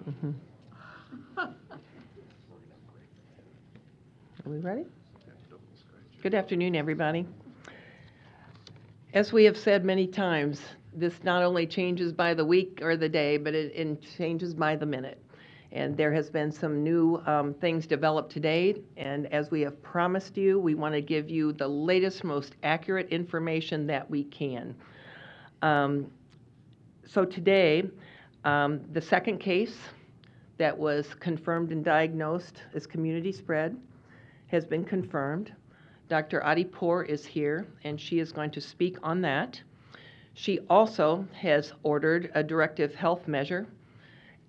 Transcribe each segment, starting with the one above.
Are we ready? Good afternoon, everybody. As we have said many times, this not only changes by the week or the day, but it changes by the minute. And there has been some new things developed today, and as we have promised you, we want to give you the latest, most accurate information that we can. So today, the second case that was confirmed and diagnosed as community spread has been confirmed. Dr. Adipur is here, and she is going to speak on that. She also has ordered a directive health measure,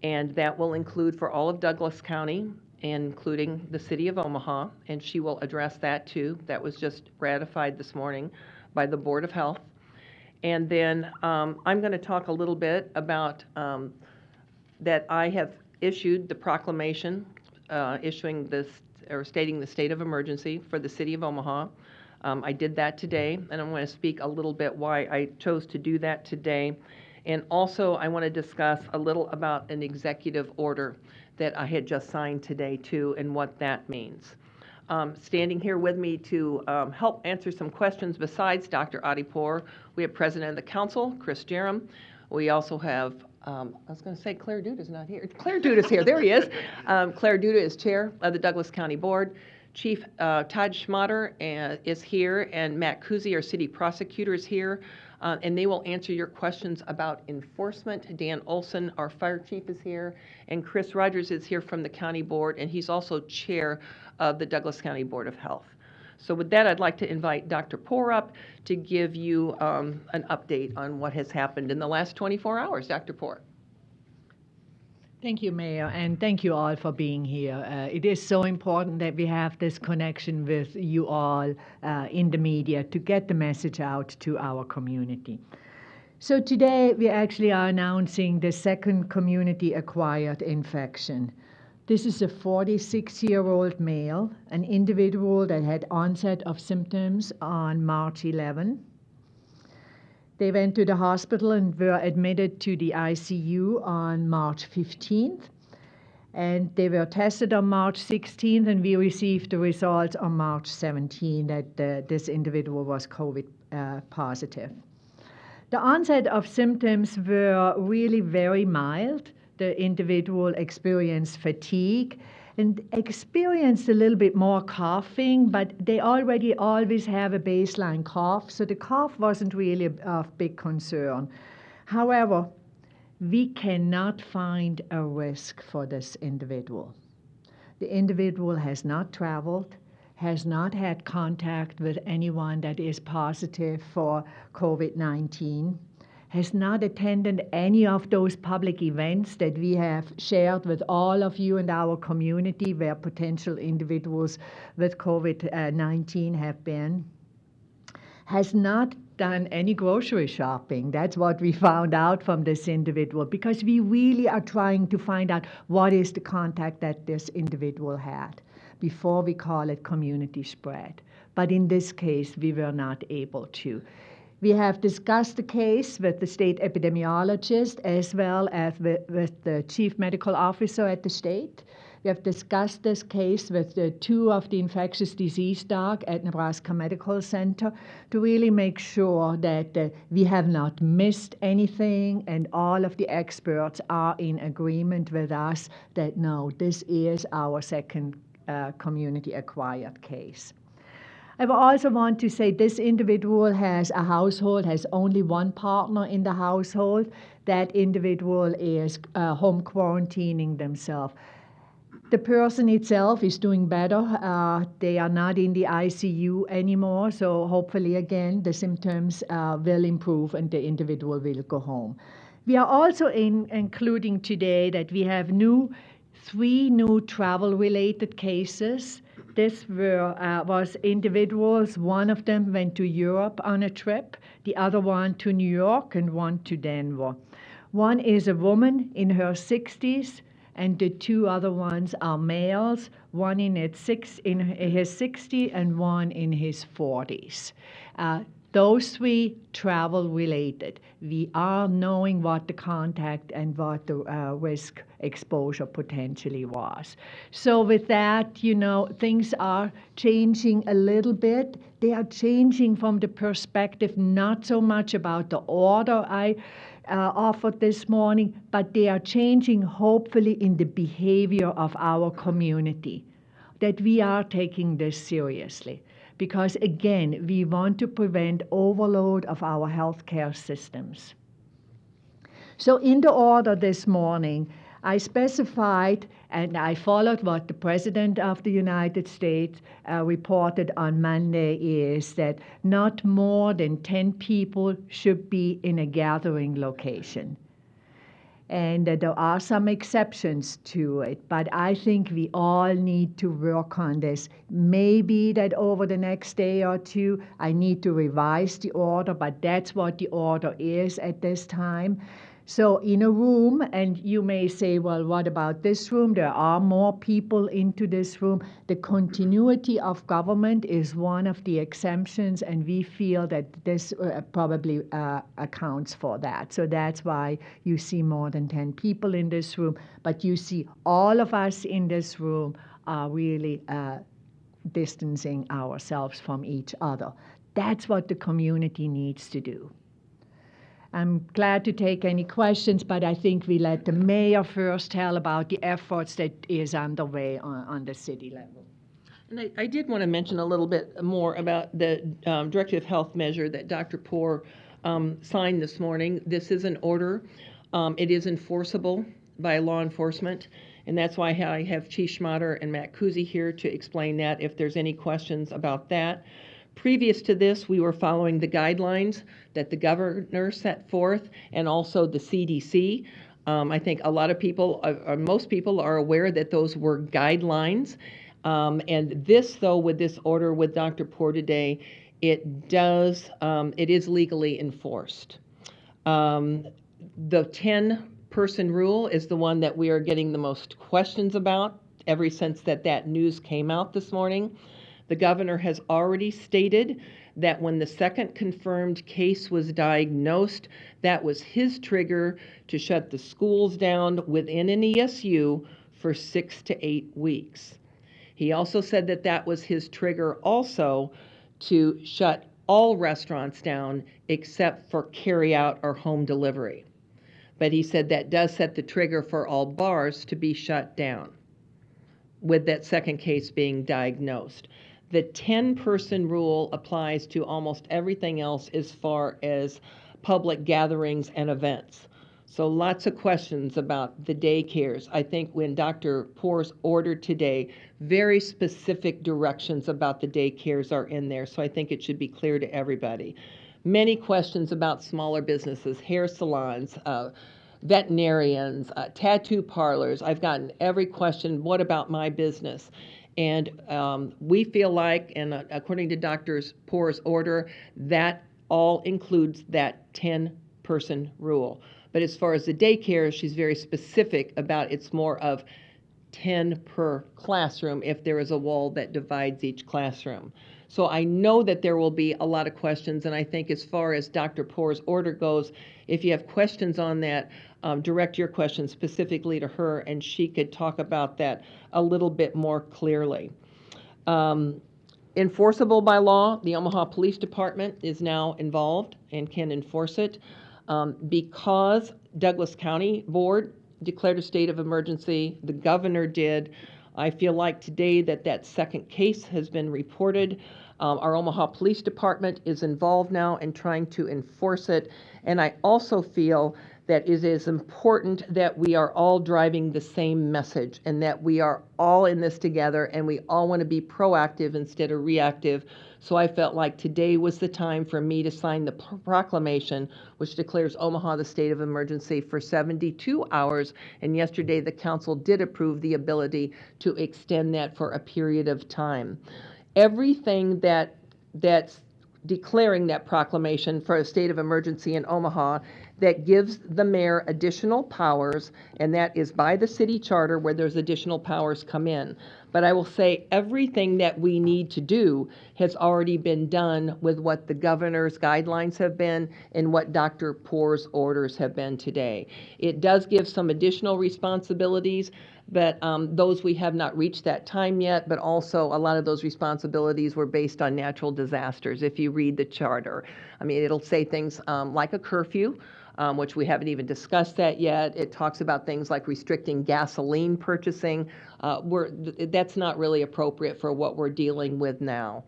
and that will include for all of Douglas County, including the city of Omaha, and she will address that too. That was just ratified this morning by the Board of Health. And then I'm going to talk a little bit about that I have issued the proclamation issuing this or stating the state of emergency for the city of Omaha. I did that today, and I'm going to speak a little bit why I chose to do that today. And also, I want to discuss a little about an executive order that I had just signed today too, and what that means. Standing here with me to help answer some questions besides Dr. Adipur, we have President of the Council, Chris Jerem. We also have I was going to say Claire Duda is not here. Claire Duda is here. There he is. Claire Duda is chair of the Douglas County Board. Chief Todd Schmatter is here, and Matt Kuzi, our city prosecutor, is here, and they will answer your questions about enforcement. Dan Olson, our fire chief, is here, and Chris Rogers is here from the county board, and he's also chair of the Douglas County Board of Health. So with that, I'd like to invite Dr. Poor up to give you an update on what has happened in the last 24 hours. Dr. Poor. Thank you, Mayor, and thank you all for being here. It is so important that we have this connection with you all in the media to get the message out to our community. So today we actually are announcing the second community-acquired infection. This is a 46-year-old male, an individual that had onset of symptoms on March 11. They went to the hospital and were admitted to the ICU on March 15th. And they were tested on March 16th, and we received the results on March 17th that this individual was COVID positive. The onset of symptoms were really very mild. The individual experienced fatigue and experienced a little bit more coughing, but they already always have a baseline cough, so the cough wasn't really of big concern. However, we cannot find a risk for this individual. The individual has not traveled, has not had contact with anyone that is positive for COVID-19, has not attended any of those public events that we have shared with all of you and our community where potential individuals with COVID-19 have been, has not done any grocery shopping. That's what we found out from this individual, because we really are trying to find out what is the contact that this individual had before we call it community spread. But in this case, we were not able to. We have discussed the case with the state epidemiologist as well as with the chief medical officer at the state. We have discussed this case with the two of the infectious disease doc at Nebraska Medical Center to really make sure that we have not missed anything, and all of the experts are in agreement with us that no, this is our second community-acquired case. I also want to say this individual has only one partner in the household. That individual is home quarantining themselves. The person itself is doing better. They are not in the ICU anymore, so hopefully again the symptoms will improve and the individual will go home. We are also including today that we have 3 new travel-related cases. This was individuals. One of them went to Europe on a trip, the other one to New York, and one to Denver. One is a woman in her 60s, and the 2 other ones are males, one in his 60s and one in his 40s. Those three travel related. We are knowing what the contact and what the risk exposure potentially was. So with that, things are changing a little bit. They are changing from the perspective not so much about the order I offered this morning, but they are changing hopefully in the behavior of our community, that we are taking this seriously. Because again, we want to prevent overload of our healthcare systems. So in the order this morning, I specified and I followed what the President of the United States reported on Monday, is that not more than 10 people should be in a gathering location. And there are some exceptions to it, but I think we all need to work on this. Maybe that over the next day or two, I need to revise the order, but that's what the order is at this time. So in a room, and you may say, well, what about this room? There are more people into this room. The continuity of government is one of the exemptions, and we feel that this probably accounts for that. So that's why you see more than 10 people in this room, but you see all of us in this room are really distancing ourselves from each other. That's what the community needs to do. I'm glad to take any questions, but I think we let the mayor first tell about the efforts that is underway on the city level. And I did want to mention a little bit more about the directive health measure that Dr. Poor signed this morning. This is an order. It is enforceable by law enforcement, and that's why I have Chief Schmatter and Matt Kuzi here to explain that if there's any questions about that. Previous to this, we were following the guidelines that the governor set forth and also the CDC. I think a lot of people, most people are aware that those were guidelines. And this, though, with this order with Dr. Poor today, it is legally enforced. The 10-person rule is the one that we are getting the most questions about ever since that news came out this morning. The governor has already stated that when the second confirmed case was diagnosed, that was his trigger to shut the schools down within an ESU for 6 to 8 weeks. He also said that was his trigger also to shut all restaurants down except for carry-out or home delivery. But he said that does set the trigger for all bars to be shut down, with that second case being diagnosed. The 10-person rule applies to almost everything else as far as public gatherings and events. So lots of questions about the daycares. I think when Dr. Poor's ordered today, very specific directions about the daycares are in there, so I think it should be clear to everybody. Many questions about smaller businesses, hair salons, veterinarians, tattoo parlors. I've gotten every question, what about my business? And we feel like, and according to Dr. Poor's order, that all includes that 10-person rule. But as far as the daycare, she's very specific about it's more of 10 per classroom if there is a wall that divides each classroom. So I know that there will be a lot of questions, and I think as far as Dr. Poor's order goes, if you have questions on that, direct your questions specifically to her, and she could talk about that a little bit more clearly. Enforceable by law, the Omaha Police Department is now involved and can enforce it. Because Douglas County Board declared a state of emergency, the governor did. I feel like today that second case has been reported. Our Omaha Police Department is involved now in trying to enforce it. And I also feel that it is important that we are all driving the same message and that we are all in this together and we all want to be proactive instead of reactive. So I felt like today was the time for me to sign the proclamation, which declares Omaha the state of emergency for 72 hours. And yesterday the council did approve the ability to extend that for a period of time. Everything that's declaring that proclamation for a state of emergency in Omaha that gives the mayor additional powers, and that is by the city charter where those additional powers come in. But I will say everything that we need to do has already been done with what the governor's guidelines have been and what Dr. Poor's orders have been today. It does give some additional responsibilities, but those we have not reached that time yet, but also a lot of those responsibilities were based on natural disasters. If you read the charter, I mean, it'll say things like a curfew, which we haven't even discussed that yet. It talks about things like restricting gasoline purchasing. That's not really appropriate for what we're dealing with now.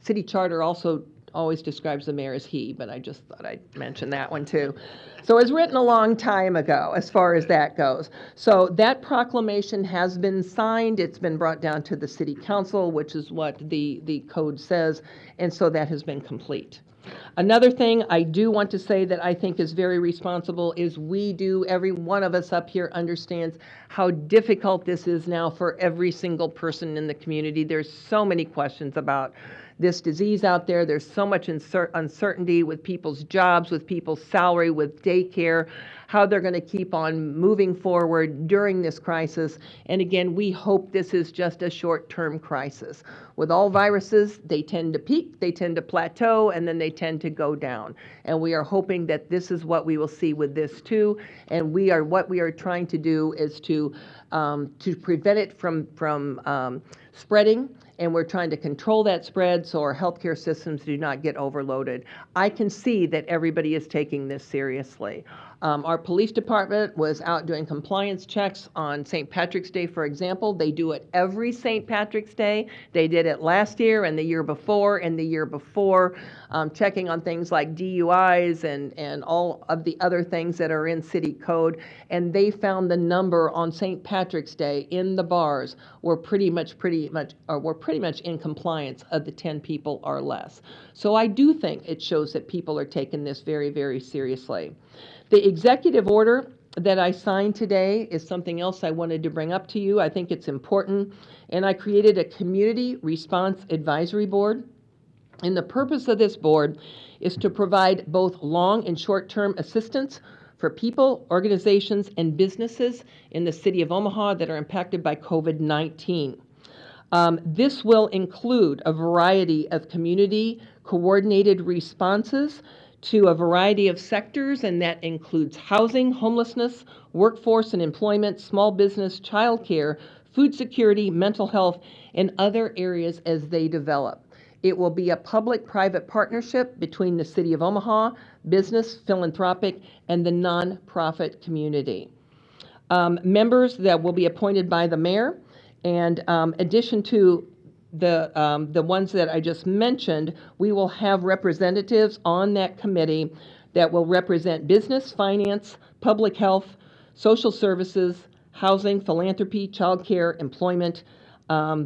City charter also always describes the mayor as he, but I just thought I'd mention that one too. So it was written a long time ago as far as that goes. So that proclamation has been signed. It's been brought down to the city council, which is what the code says, and so that has been complete. Another thing I do want to say that I think is very responsible is every one of us up here understands how difficult this is now for every single person in the community. There's so many questions about this disease out there. There's so much uncertainty with people's jobs, with people's salary, with daycare, how they're going to keep on moving forward during this crisis. And again, we hope this is just a short-term crisis. With all viruses, they tend to peak, they tend to plateau, and then they tend to go down. And we are hoping that this is what we will see with this too. And what we are trying to do is to prevent it from spreading. And we're trying to control that spread so our healthcare systems do not get overloaded. I can see that everybody is taking this seriously. Our police department was out doing compliance checks on St. Patrick's Day, for example. They do it every St. Patrick's Day. They did it last year and the year before and the year before, checking on things like DUIs and all of the other things that are in city code. And they found the number on St. Patrick's Day in the bars were pretty much in compliance of the 10 people or less. So I do think it shows that people are taking this very, very seriously. The executive order that I signed today is something else I wanted to bring up to you. I think it's important. And I created a community response advisory board. And the purpose of this board is to provide both long and short-term assistance for people, organizations, and businesses in the city of Omaha that are impacted by COVID-19. This will include a variety of community coordinated responses to a variety of sectors, and that includes housing, homelessness, workforce and employment, small business, childcare, food security, mental health, and other areas as they develop. It will be a public-private partnership between the City of Omaha, business, philanthropic, and the nonprofit community. Members that will be appointed by the mayor, and addition to the ones that I just mentioned, we will have representatives on that committee that will represent business, finance, public health, social services, housing, philanthropy, child care, employment,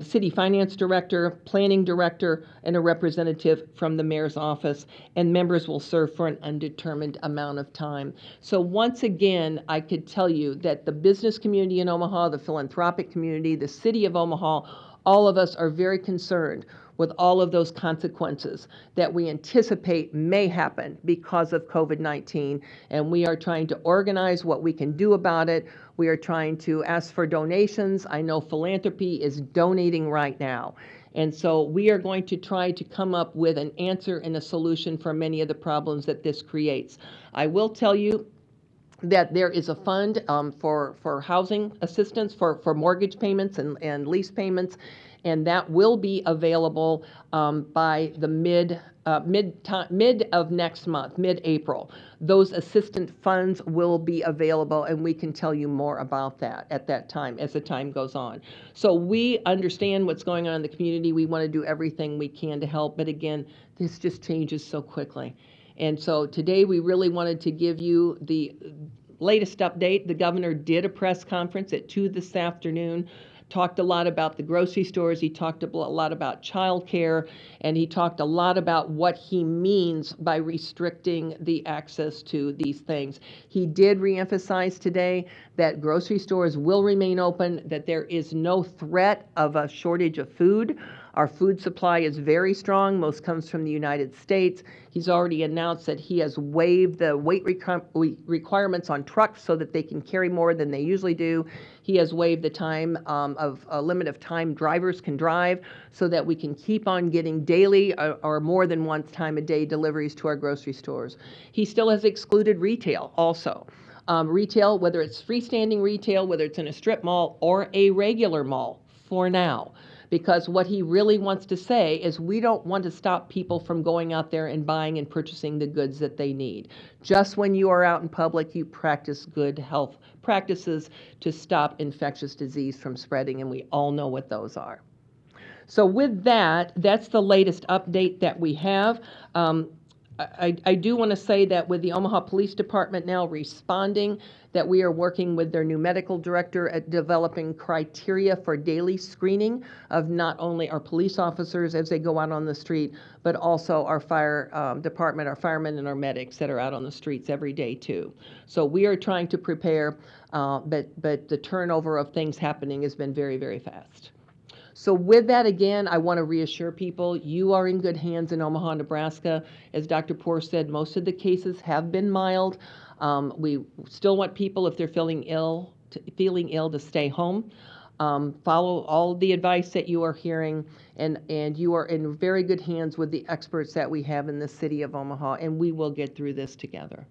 city finance director, planning director, and a representative from the mayor's office, and members will serve for an undetermined amount of time. So once again, I could tell you that the business community in Omaha, the philanthropic community, the city of Omaha, all of us are very concerned with all of those consequences that we anticipate may happen because of COVID-19. And we are trying to organize what we can do about it. We are trying to ask for donations. I know philanthropy is donating right now. And so we are going to try to come up with an answer and a solution for many of the problems that this creates. I will tell you that there is a fund for housing assistance, for mortgage payments and lease payments, and that will be available by the mid of next month, mid-April. Those assistance funds will be available, and we can tell you more about that at that time as the time goes on. So we understand what's going on in the community. We want to do everything we can to help, but again, this just changes so quickly. And so today we really wanted to give you the latest update. The governor did a press conference at 2 this afternoon, talked a lot about the grocery stores. He talked a lot about childcare, and he talked a lot about what he means by restricting the access to these things. He did reemphasize today that grocery stores will remain open, that there is no threat of a shortage of food. Our food supply is very strong. Most comes from the United States. He's already announced that he has waived the weight requirements on trucks so that they can carry more than they usually do. He has waived the time of a limit of time drivers can drive so that we can keep on getting daily or more than one time a day deliveries to our grocery stores. He still has excluded retail also. Retail, whether it's freestanding retail, whether it's in a strip mall or a regular mall for now. Because what he really wants to say is we don't want to stop people from going out there and buying and purchasing the goods that they need. Just when you are out in public, you practice good health practices to stop infectious disease from spreading, and we all know what those are. So with that, that's the latest update that we have. I do want to say that with the Omaha Police Department now responding, that we are working with their new medical director at developing criteria for daily screening of not only our police officers as they go out on the street, but also our fire department, our firemen and our medics that are out on the streets every day too. So we are trying to prepare, but the turnover of things happening has been very, very fast. So with that, again, I want to reassure people, you are in good hands in Omaha, Nebraska. As Dr. Poor said, most of the cases have been mild. We still want people, if they're feeling ill, to stay home. Follow all the advice that you are hearing, and you are in very good hands with the experts that we have in the city of Omaha, and we will get through this together.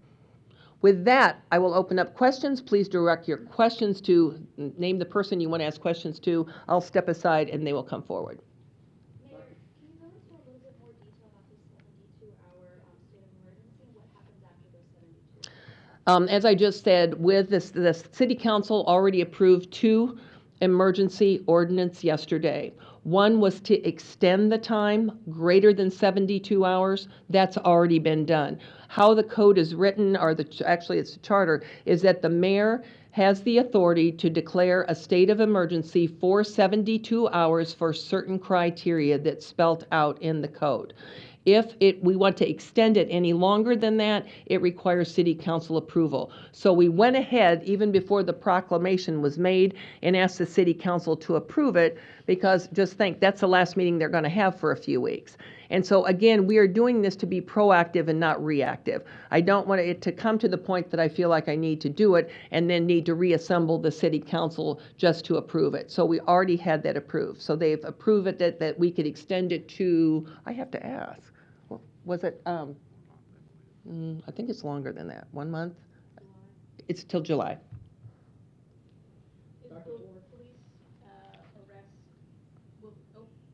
With that, I will open up questions. Please direct your questions to, name the person you want to ask questions to. I'll step aside and they will come forward. Mayor, can you go into a little bit more detail about this 72-hour state of emergency and what happens after those 72? As I just said, with this, the city council already approved 2 emergency ordinance yesterday. One was to extend the time greater than 72 hours. That's already been done. How the code is written, or actually it's a charter, is that the mayor has the authority to declare a state of emergency for 72 hours for certain criteria that's spelt out in the code. If we want to extend it any longer than that, it requires city council approval. So we went ahead, even before the proclamation was made, and asked the city council to approve it, because just think, that's the last meeting they're going to have for a few weeks. And so again, we are doing this to be proactive and not reactive. I don't want it to come to the point that I feel like I need to do it and then need to reassemble the city council just to approve it. So we already had that approved. So they've approved it that we could extend it to, I have to ask. Was it, I think it's longer than that, 1 month? It's till July. Will police arrest, will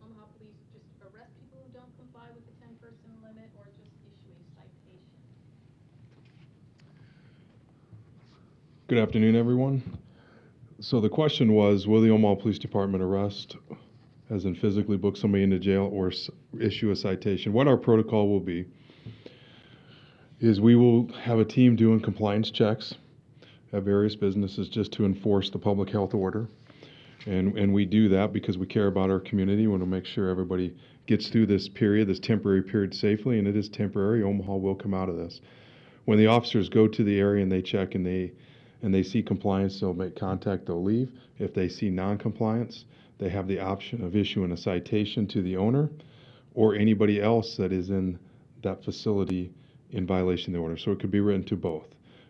Omaha police just arrest people who don't comply with the 10-person limit or just issue a citation? Good afternoon, everyone. So the question was, will the Omaha Police Department arrest, as in physically book somebody into jail, or issue a citation? What our protocol will be is we will have a team doing compliance checks at various businesses just to enforce the public health order. And we do that because we care about our community. We want to make sure everybody gets through this period, this temporary period, safely, and it is temporary. Omaha will come out of this. When the officers go to the area and they check and they see compliance, they'll make contact, they'll leave. If they see non-compliance, they have the option of issuing a citation to the owner or anybody else that is in that facility in violation of the order. So it could be written to both.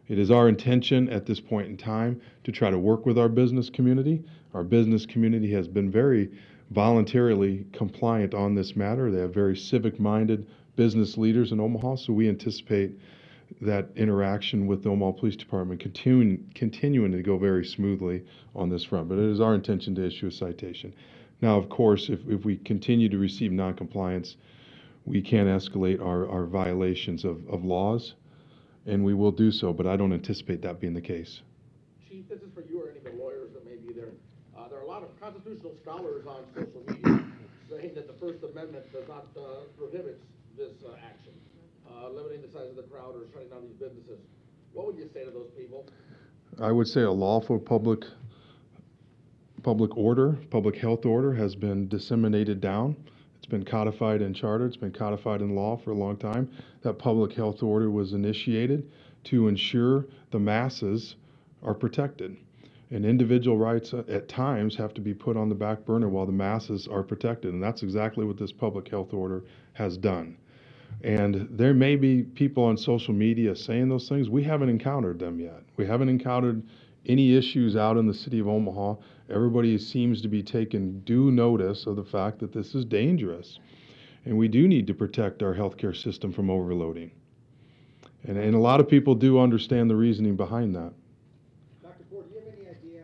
It is our intention at this point in time to try to work with our business community. Our business community has been very voluntarily compliant on this matter. They have very civic-minded business leaders in Omaha, so we anticipate that interaction with the Omaha Police Department continuing to go very smoothly on this front. But it is our intention to issue a citation. Now, of course, if we continue to receive noncompliance, we can escalate our violations of laws, and we will do so, but I don't anticipate that being the case. Chief, this is for you or any of the lawyers that may be there. There are a lot of constitutional scholars on social media saying that the First Amendment does not prohibit this action. Limiting the size of the crowd or shutting down these businesses. What would you say to those people? I would say a lawful public order, public health order has been disseminated down. It's been codified in charter. It's been codified in law for a long time. That public health order was initiated to ensure the masses are protected. And individual rights at times have to be put on the back burner while the masses are protected. And that's exactly what this public health order has done. And there may be people on social media saying those things. We haven't encountered them yet. We haven't encountered any issues out in the city of Omaha. Everybody seems to be taking due notice of the fact that this is dangerous. And we do need to protect our healthcare system from overloading. And a lot of people do understand the reasoning behind that. Dr. Ford, do you have any idea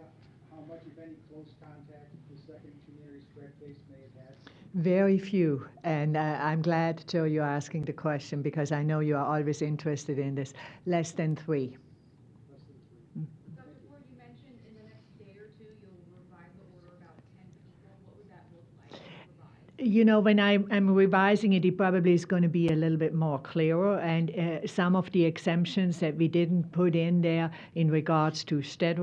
how much, if any, close contact the second community spread case may have had? Very few, and I'm glad, Joe, you're asking the question because I know you are always interested in this. Less than 3. Less than 3. Dr. Ford, you mentioned in the next day or two you'll revise the order about 10 people. What would that look like to revise? You know, when I'm revising it, it probably is going to be a little bit more clearer, and some of the exemptions that we didn't put in there in regards to state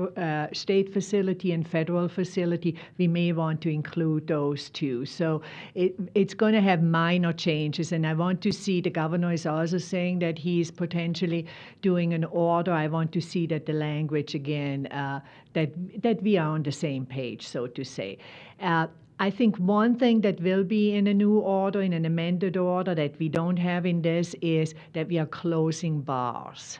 facility and federal facility, we may want to include those too. So it's going to have minor changes, and I want to see, the governor is also saying that he's potentially doing an order. I want to see that the language again, that we are on the same page, so to say. I think one thing that will be in a new order, in an amended order that we don't have in this, is that we are closing bars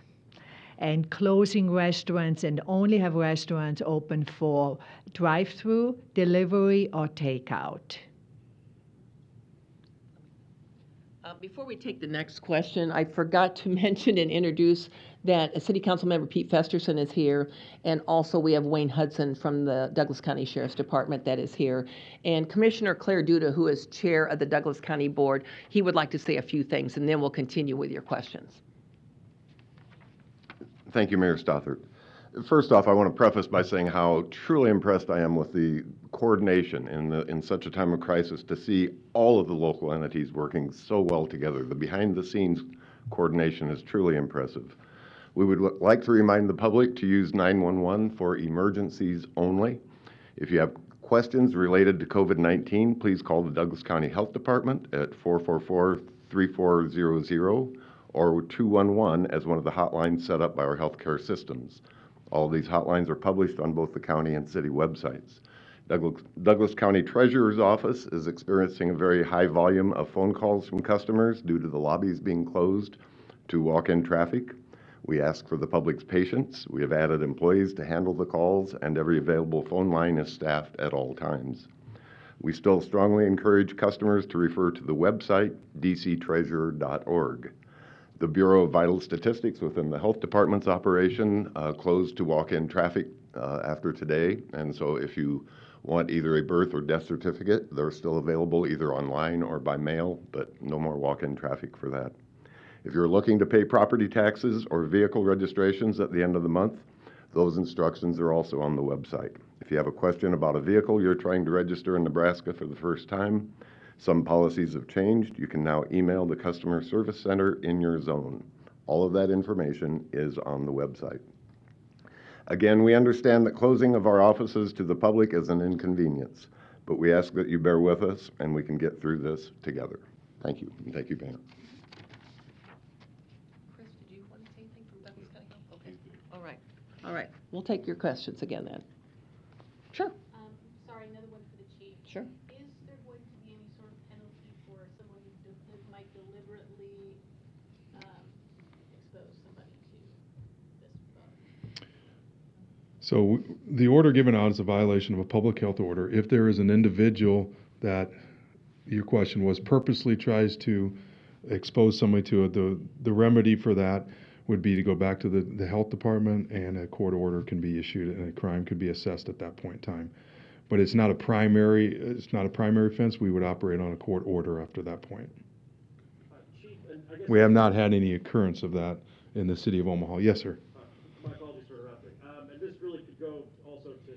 and closing restaurants and only have restaurants open for drive-through, delivery, or takeout. Before we take the next question, I forgot to mention and introduce that City Council Member Pete Festerson is here, and also we have Wayne Hudson from the Douglas County Sheriff's Department that is here. And Commissioner Claire Duda, who is chair of the Douglas County Board, he would like to say a few things, and then we'll continue with your questions. Thank you, Mayor Stothert. First off, I want to preface by saying how truly impressed I am with the coordination in such a time of crisis, to see all of the local entities working so well together. The behind-the-scenes coordination is truly impressive. We would like to remind the public to use 911 for emergencies only. If you have questions related to COVID-19, please call the Douglas County Health Department at 444-3400 or 211 as one of the hotlines set up by our healthcare systems. All of these hotlines are published on both the county and city websites. Douglas County Treasurer's Office is experiencing a very high volume of phone calls from customers due to the lobbies being closed to walk-in traffic. We ask for the public's patience. We have added employees to handle the calls, and every available phone line is staffed at all times. We still strongly encourage customers to refer to the website dctreasurer.org. The Bureau of Vital Statistics within the Health Department's operation closed to walk-in traffic after today, and so if you want either a birth or death certificate, they're still available either online or by mail, but no more walk-in traffic for that. If you're looking to pay property taxes or vehicle registrations at the end of the month, those instructions are also on the website. If you have a question about a vehicle you're trying to register in Nebraska for the first time, some policies have changed. You can now email the customer service center in your zone. All of that information is on the website. Again, we understand that closing of our offices to the public is an inconvenience, but we ask that you bear with us and we can get through this together. Thank you, and thank you, Mayor. Chris, did you want to say anything from Douglas County Health? Okay. All right. We'll take your questions again then. Sure. Sorry, another one for the chief. Sure. Is there going to be any sort of penalty for someone who might deliberately expose somebody to this bug? So the order given out is a violation of a public health order. If there is an individual that, your question was, purposely tries to expose somebody to it, the remedy for that would be to go back to the health department, and a court order can be issued and a crime could be assessed at that point in time. But it's not a primary offense. We would operate on a court order after that point. Chief, and I guess We have not had any occurrence of that in the city of Omaha. Yes, sir. my apologies for interrupting. And this really could go also to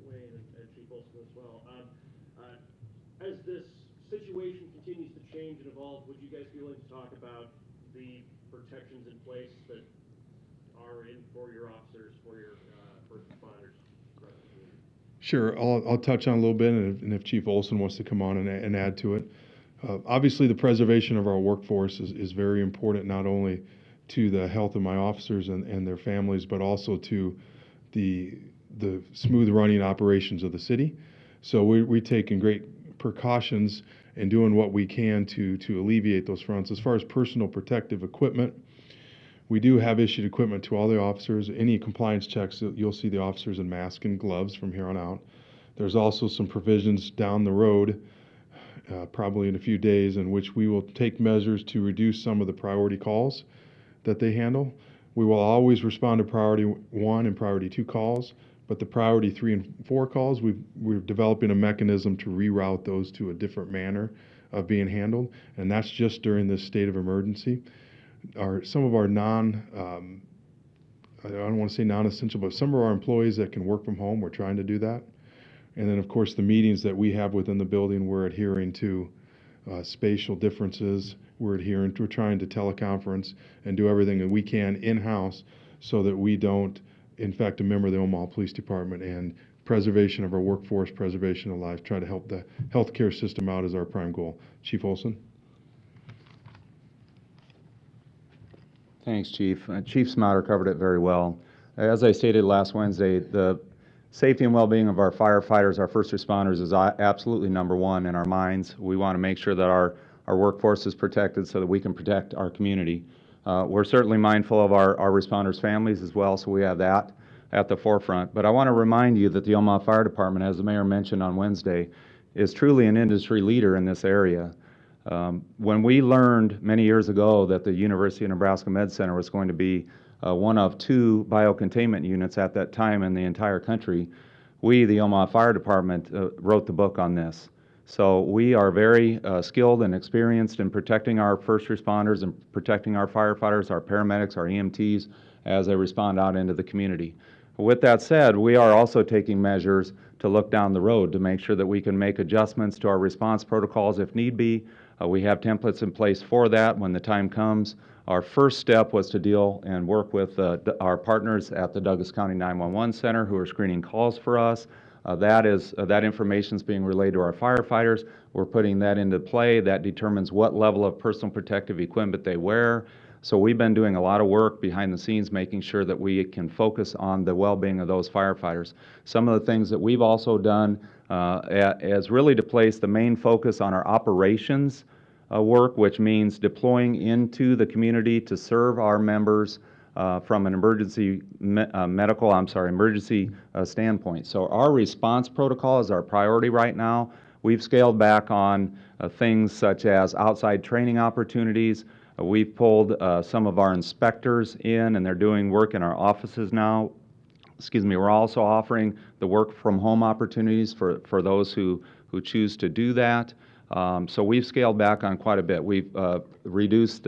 Wayne and Chief Olson as well. As this situation continues to change and evolve, would you guys be willing to talk about the protections in place that are in for your officers, for your first responders throughout the community? Sure, I'll touch on a little bit, and if Chief Olson wants to come on and add to it. Obviously, the preservation of our workforce is very important, not only to the health of my officers and their families, but also to the the smooth running operations of the city. So we're taking great precautions and doing what we can to alleviate those fronts. As far as personal protective equipment, we do have issued equipment to all the officers. Any compliance checks, you'll see the officers in masks and gloves from here on out. There's also some provisions down the road, probably in a few days, in which we will take measures to reduce some of the priority calls that they handle. We will always respond to priority 1 and priority 2 calls, but the priority 3 and 4 calls, we're developing a mechanism to reroute those to a different manner of being handled, and that's just during this state of emergency. Some of our I don't want to say non-essential, but some of our employees that can work from home, we're trying to do that. And then, of course, the meetings that we have within the building, we're adhering to spatial differences. We're trying to teleconference and do everything that we can in-house so that we don't infect a member of the Omaha Police Department, and preservation of our workforce, preservation of lives, try to help the healthcare system out is our prime goal. Chief Olson? Thanks, Chief. Chief Smatter covered it very well. As I stated last Wednesday, the safety and well-being of our firefighters, our first responders, is absolutely number one in our minds. We want to make sure that our workforce is protected so that we can protect our community. We're certainly mindful of our responders' families as well, so we have that at the forefront. But I want to remind you that the Omaha Fire Department, as the mayor mentioned on Wednesday, is truly an industry leader in this area. When we learned many years ago that the University of Nebraska Med Center was going to be one of 2 biocontainment units at that time in the entire country, we, the Omaha Fire Department, wrote the book on this. So we are very skilled and experienced in protecting our first responders and protecting our firefighters, our paramedics, our EMTs as they respond out into the community. With that said, we are also taking measures to look down the road to make sure that we can make adjustments to our response protocols if need be. We have templates in place for that when the time comes. Our first step was to deal and work with our partners at the Douglas County 911 Center who are screening calls for us. That information is being relayed to our firefighters. We're putting that into play. That determines what level of personal protective equipment they wear. So we've been doing a lot of work behind the scenes making sure that we can focus on the well-being of those firefighters. Some of the things that we've also done is really to place the main focus on our operations work, which means deploying into the community to serve our members from an emergency standpoint. So our response protocol is our priority right now. We've scaled back on things such as outside training opportunities. We've pulled some of our inspectors in, and they're doing work in our offices now. We're also offering the work from home opportunities for those who choose to do that. So we've scaled back on quite a bit. We've reduced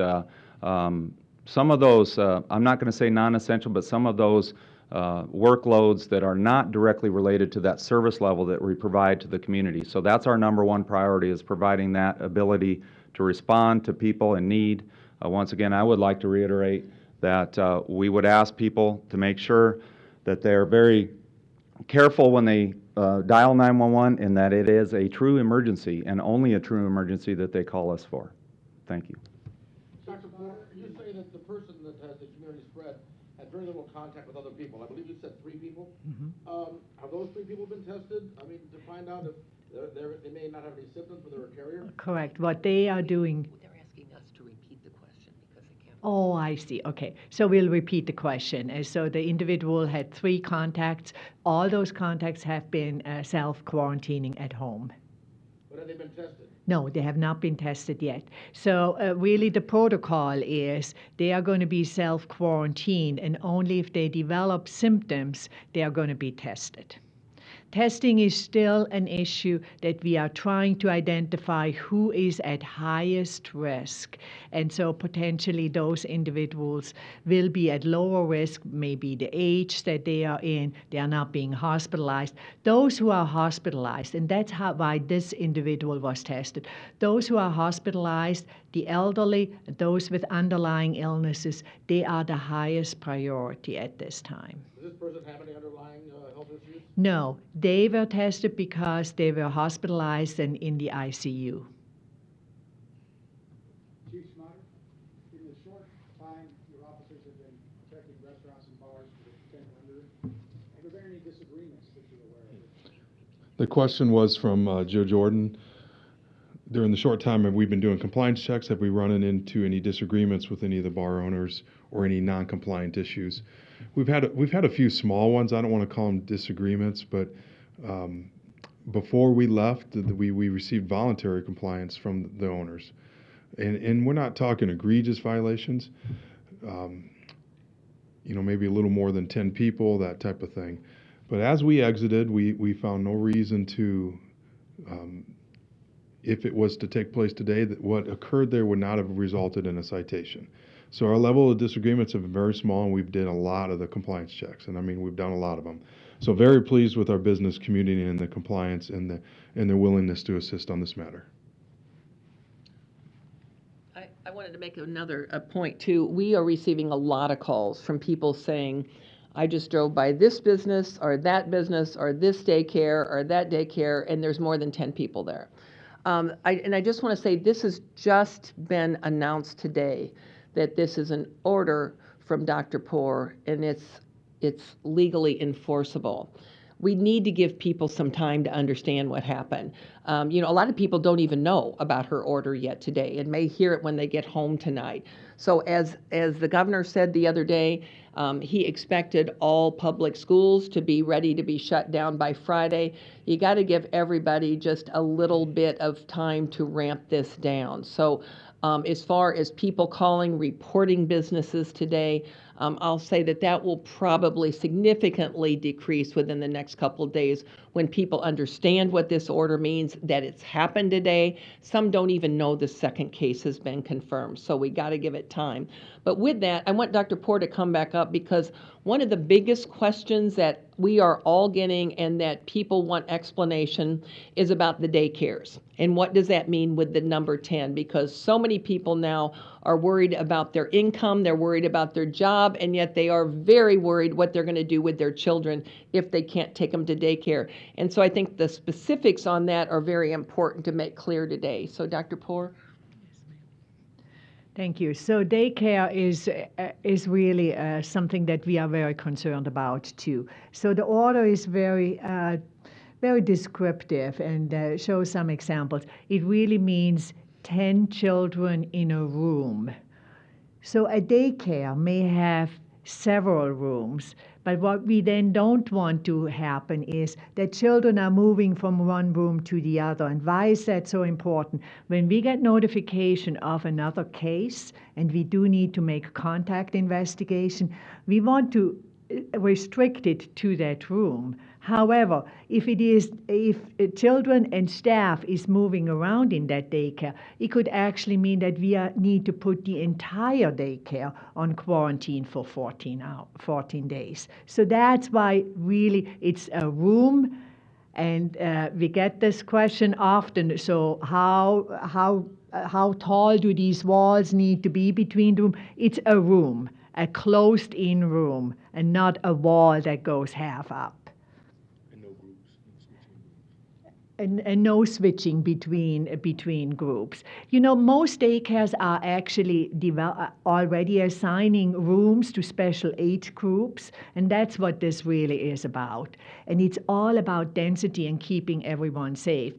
some of those, I'm not going to say non-essential, but some of those workloads that are not directly related to that service level that we provide to the community. So that's our number one priority, is providing that ability to respond to people in need. Once again, I would like to reiterate that we would ask people to make sure that they're very careful when they dial 911, and that it is a true emergency and only a true emergency that they call us for. Thank you. Dr. Porter, you say that the person that has the community spread had very little contact with other people. I believe you said 3 people. Have those 3 people been tested? I mean, to find out if they may not have any symptoms, but they're a carrier? Correct. What they are doing. They're asking us to repeat the question because they can't. Oh, I see. Okay. So we'll repeat the question. So the individual had 3 contacts. All those contacts have been self-quarantining at home. But have they been tested? No, they have not been tested yet. So really the protocol is they are going to be self-quarantined, and only if they develop symptoms, they are going to be tested. Testing is still an issue that we are trying to identify who is at highest risk. And so potentially those individuals will be at lower risk, maybe the age that they are in, they are not being hospitalized. Those who are hospitalized, and that's why this individual was tested, those who are hospitalized, the elderly, those with underlying illnesses, they are the highest priority at this time. Does this person have any underlying health issues? No, they were tested because they were hospitalized and in the ICU. Chief Smatter, in the short time your officers have been protecting restaurants and bars for the potential under, have there been any disagreements disagreements that you're aware of? The question was from Joe Jordan. During the short time that we've been doing compliance checks, have we run into any disagreements with any of the bar owners or any non-compliant issues? We've had a few small ones. I don't want to call them disagreements, but before we left, we received voluntary compliance from the owners, and we're not talking egregious violations. Maybe a little more than 10 people, that type of thing. But as we exited, we found no reason to. If it was to take place today, that what occurred there would not have resulted in a citation. So our level of disagreements have been very small, and we've done a lot of the compliance checks, and I mean, we've done a lot of them. So very pleased with our business community and the compliance and their willingness to assist on this matter. I wanted to make another point too. We are receiving a lot of calls from people saying, I just drove by this business or that business or this daycare or that daycare, and there's more than 10 people there. I just want to say this has just been announced today that this is an order from Dr. Poor, and it's legally enforceable. We need to give people some time to understand what happened. A lot of people don't even know about her order yet today and may hear it when they get home tonight. So as the governor said the other day, he expected all public schools to be ready to be shut down by Friday. You got to give everybody just a little bit of time to ramp this down. So as far as people calling, reporting businesses today, I'll say that will probably significantly decrease within the next couple of days when people understand what this order means, that it's happened today. Some don't even know the second case has been confirmed, so we got to give it time. But with that, I want Dr. Poor to come back up, because one of the biggest questions that we are all getting and that people want explanation is about the daycares. And what does that mean with the number 10? Because so many people now are worried about their income, they're worried about their job, and yet they are very worried what they're going to do with their children if they can't take them to daycare. And so I think the specifics on that are very important to make clear today. So Dr. Poor? Thank you. So daycare is really something that we are very concerned about too. So the order is very descriptive and shows some examples. It really means 10 children in a room. So a daycare may have several rooms, but what we then don't want to happen is that children are moving from one room to the other. And why is that so important? When we get notification of another case and we do need to make contact investigation, we want to restrict it to that room. However, if children and staff is moving around in that daycare, it could actually mean that we need to put the entire daycare on quarantine for 14 days. So that's why really it's a room, and we get this question often. So how tall do these walls need to be between the room? It's a room, a closed-in room, and not a wall that goes half up. And no switching between groups. Most daycares are actually already assigning rooms to special age groups, and that's what this really is about. And it's all about density and keeping everyone safe,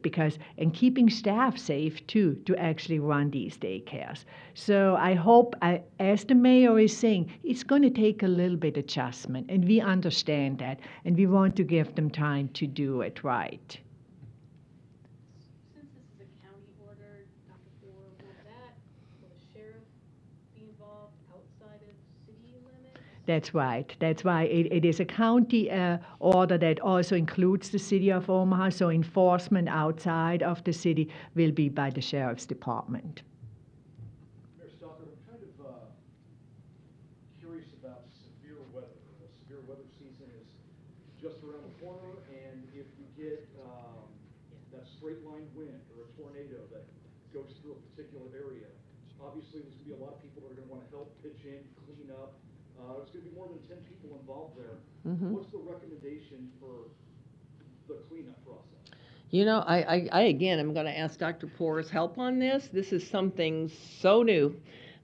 and keeping staff safe too, to actually run these daycares. So I hope, as the mayor is saying, it's going to take a little bit adjustment, and we understand that, and we want to give them time to do it right. That's right. That's why it is a county order that also includes the city of Omaha, so enforcement outside of the city will be by the sheriff's department. Mayor Stalker, I'm kind of curious about severe weather. The severe weather season is just around the corner, and if we get that straight line wind or a tornado that goes through a particular area, obviously there's going to be a lot of people that are going to want to help pitch in, clean up. There's going to be more than 10 people involved there. Mm-hmm. What's the recommendation for the cleanup process? I again, I'm going to ask Dr. Poor's help on this. This is something so new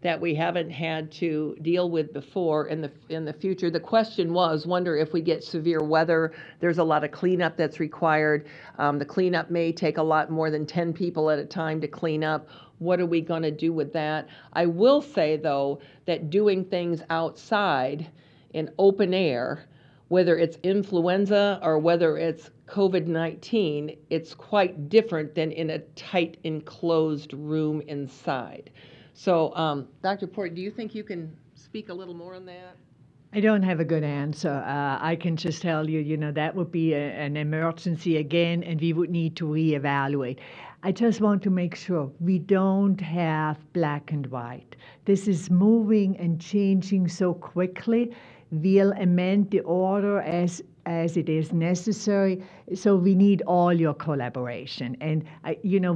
that we haven't had to deal with before in the future. The question was, wonder if we get severe weather, there's a lot of cleanup that's required. The cleanup may take a lot more than 10 people at a time to clean up. What are we going to do with that? I will say, though, that doing things outside in open air, whether it's influenza or whether it's COVID-19, it's quite different than in a tight enclosed room inside. So, Dr. Port, do you think you can speak a little more on that? I don't have a good answer. I can just tell you, that would be an emergency again, and we would need to reevaluate. I just want to make sure we don't have black and white. This is moving and changing so quickly. We'll amend the order as it is necessary. So we need all your collaboration. And,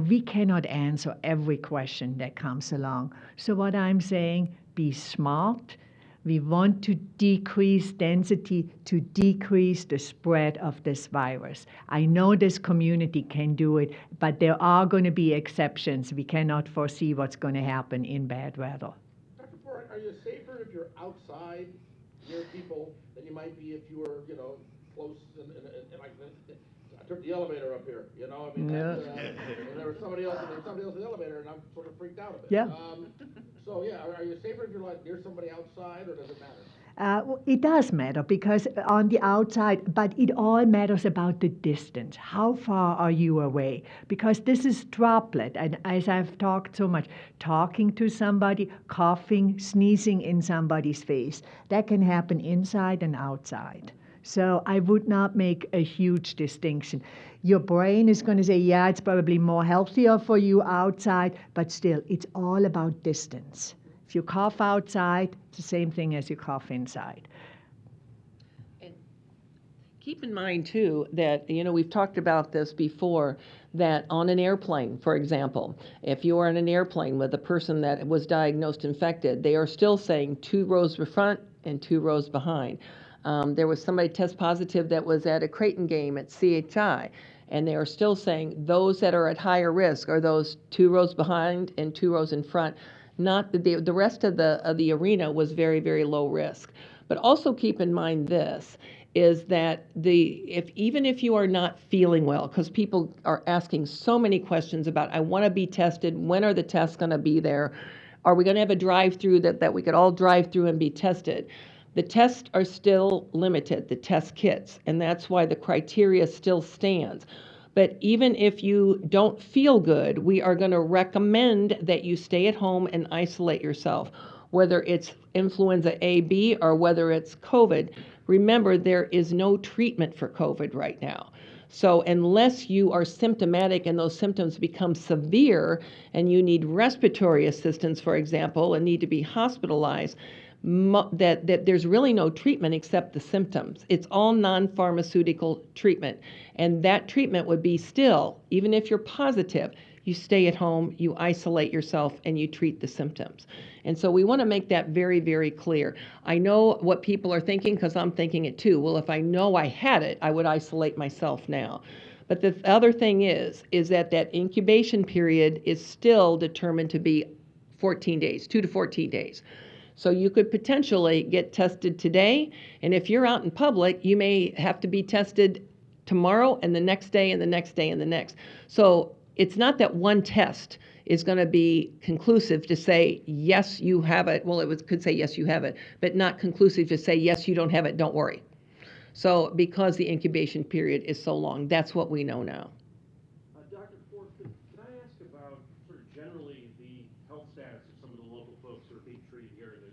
we cannot answer every question that comes along. So what I'm saying, be smart. We want to decrease density to decrease the spread of this virus. I know this community can do it, but there are going to be exceptions. We cannot foresee what's going to happen in bad weather. Dr. Ford, are you safer if you're outside near people than you might be if you were, close and like I took the elevator up here, I mean, Yeah. and there was somebody else in the elevator, and I'm sort of freaked out a bit. Yeah. So yeah, are you safer if you're like near somebody outside, or does it matter? Well, it does matter because on the outside, but it all matters about the distance. How far are you away? Because this is droplet, and as I've talked so much, talking to somebody, coughing, sneezing in somebody's face, that can happen inside and outside. So I would not make a huge distinction. Your brain is going to say, yeah, it's probably more healthier for you outside, but still, it's all about distance. If you cough outside, it's the same thing as you cough inside. And keep in mind, too, that, we've talked about this before, that on an airplane, for example, if you are on an airplane with a person that was diagnosed infected, they are still saying 2 rows front and 2 rows behind. There was somebody test positive that was at a Creighton game at CHI, and they are still saying those that are at higher risk are those 2 rows behind and 2 rows in front. Not the rest of the arena was very, very low risk. But also keep in mind this, is that even if you are not feeling well, because people are asking so many questions about, I want to be tested, when are the tests going to be there? Are we going to have a drive-through that we could all drive through and be tested? The tests are still limited, the test kits, and that's why the criteria still stands. But even if you don't feel good, we are going to recommend that you stay at home and isolate yourself, whether it's influenza A, B, or whether it's COVID. Remember, there is no treatment for COVID right now. So unless you are symptomatic and those symptoms become severe and you need respiratory assistance, for example, and need to be hospitalized, that there's really no treatment except the symptoms. It's all non-pharmaceutical treatment. And that treatment would be still, even if you're positive, you stay at home, you isolate yourself, and you treat the symptoms. And so we want to make that very, very clear. I know what people are thinking, because I'm thinking it too. Well, if I know I had it, I would isolate myself now. But the other thing is that incubation period is still determined to be 14 days, 2 to 14 days. So you could potentially get tested today, and if you're out in public, you may have to be tested tomorrow and the next day and the next day and the next. So it's not that one test is going to be conclusive to say, yes, you have it. Well, could say, yes, you have it, but not conclusive to say, yes, you don't have it, don't worry. So because the incubation period is so long, that's what we know now. Dr. Ford, can I ask about sort of generally the health status of some of the local folks who are being treated here in the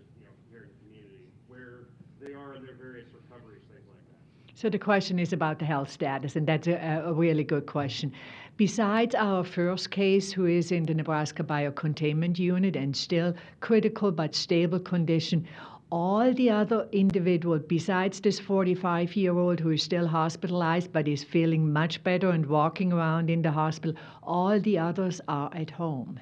community, where they are in their various recoveries, things like that? So the question is about the health status, and that's a really good question. Besides our first case, who is in the Nebraska Biocontainment Unit and still critical but stable condition, all the other individuals, besides this 45-year-old who is still hospitalized but is feeling much better and walking around in the hospital, all the others are at home.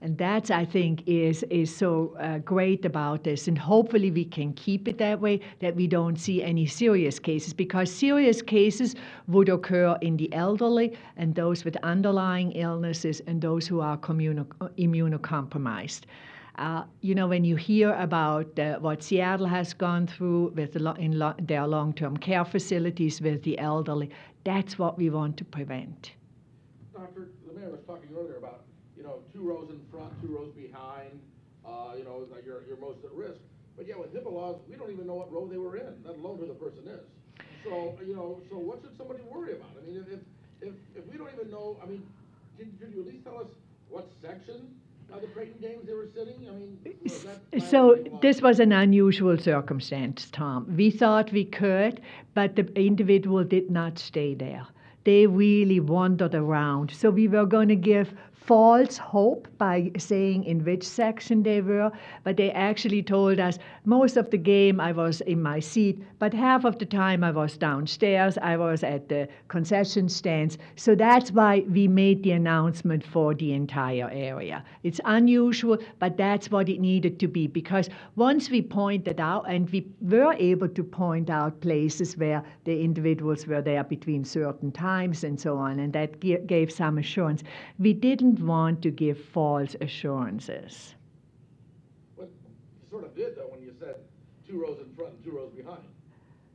And that's, I think, is so great about this. And hopefully we can keep it that way, that we don't see any serious cases, because serious cases would occur in the elderly and those with underlying illnesses and those who are immunocompromised. When you hear about what Seattle has gone through with their long-term care facilities with the elderly, that's what we want to prevent. Doctor, the mayor was talking earlier about, 2 rows in front, 2 rows behind, that you're most at risk. But yeah, with HIPAA laws, we don't even know what row they were in, let alone who the person is. So, so what should somebody worry about? I mean, if we don't even know, I mean, could you at least tell us what section of the Creighton games they were sitting? I mean, was that So this was an unusual circumstance, Tom. We thought we could, but the individual did not stay there. They really wandered around. So we were going to give false hope by saying in which section they were, but they actually told us most of the game I was in my seat, but half of the time I was downstairs, I was at the concession stands. So that's why we made the announcement for the entire area. It's unusual, but that's what it needed to be, because once we pointed out, and we were able to point out places where the individuals were there between certain times and so on, and that gave some assurance. We didn't want to give false assurances. But you sort of did, though, when you said 2 rows in front and 2 rows behind.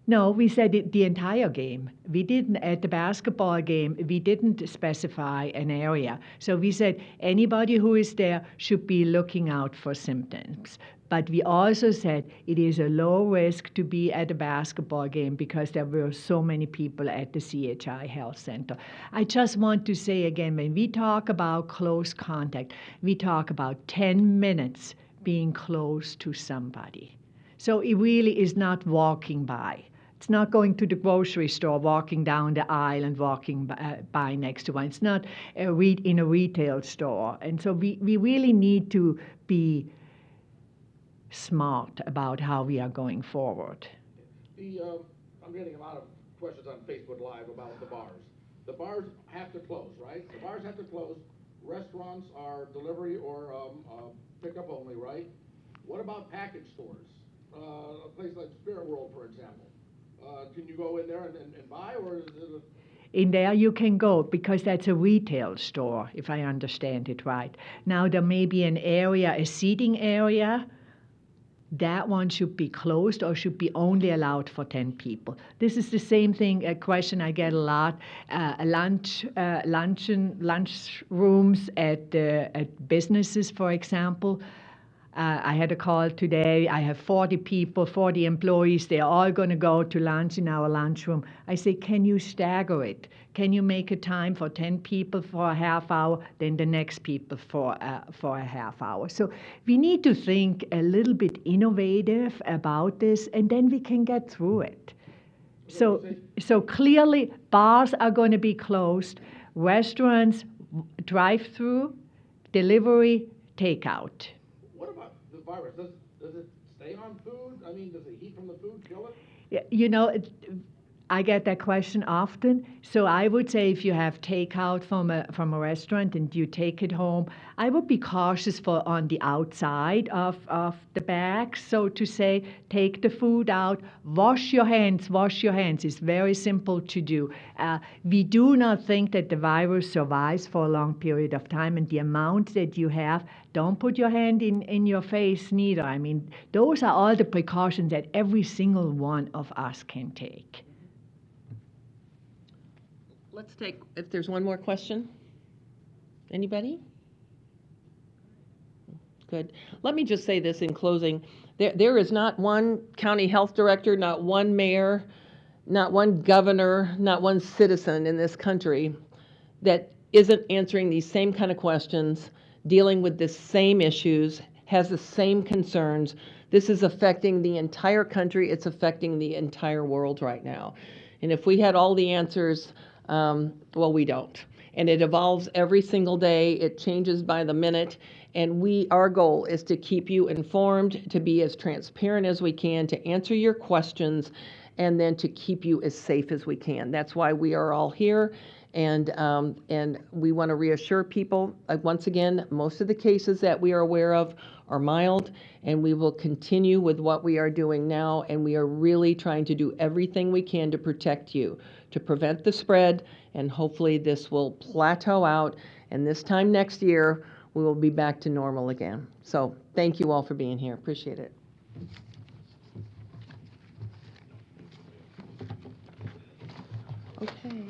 No, we said it the entire game. We didn't, at the basketball game, we didn't specify an area. So we said anybody who is there should be looking out for symptoms. But we also said it is a low risk to be at a basketball game because there were so many people at the CHI Health Center. I just want to say again, when we talk about close contact, we talk about 10 minutes being close to somebody. So it really is not walking by. It's not going to the grocery store, walking down the aisle and walking by next to one. It's not in a retail store. And so we really need to be smart about how we are going forward. I'm getting a lot of questions on Facebook Live about the bars. The bars have to close, right? The bars have to close. Restaurants are delivery or pickup only, right? What about package stores? A place like Spirit World, for example. Can you go in there and buy, or is it in there you can go because that's a retail store, if I understand it right. Now there may be an area, a seating area. That one should be closed or should be only allowed for 10 people. This is the same thing, a question I get a lot. Lunch rooms at businesses, for example. I had a call today. I have 40 people, 40 employees. They're all going to go to lunch in our lunchroom. I say, can you stagger it? Can you make a time for 10 people for a half hour, then the next people for a half hour? So we need to think a little bit innovative about this, and then we can get through it. So clearly, bars are going to be closed. Restaurants, drive-through, delivery, takeout. What about the virus? Does it stay on food? I mean, does the heat from the food kill it? I get that question often. So I would say if you have takeout from a restaurant and you take it home, I would be cautious on the outside of the bag. So to say, take the food out, wash your hands. It's very simple to do. We do not think that the virus survives for a long period of time, and the amount that you have, don't put your hand in your face neither. I mean, those are all the precautions that every single one of us can take. Let's take, if there's one more question. Anybody? Good. Let me just say this in closing. There is not one county health director, not one mayor, not one governor, not one citizen in this country that isn't answering these same kind of questions, dealing with the same issues, has the same concerns. This is affecting the entire country. It's affecting the entire world right now. And if we had all the answers, well, we don't. And it evolves every single day. It changes by the minute. And our goal is to keep you informed, to be as transparent as we can, to answer your questions, and then to keep you as safe as we can. That's why we are all here. And we want to reassure people, once again, most of the cases that we are aware of are mild, and we will continue with what we are doing now. And we are really trying to do everything we can to protect you, to prevent the spread, and hopefully this will plateau out. And this time next year, we will be back to normal again. So thank you all for being here. Appreciate it. Okay.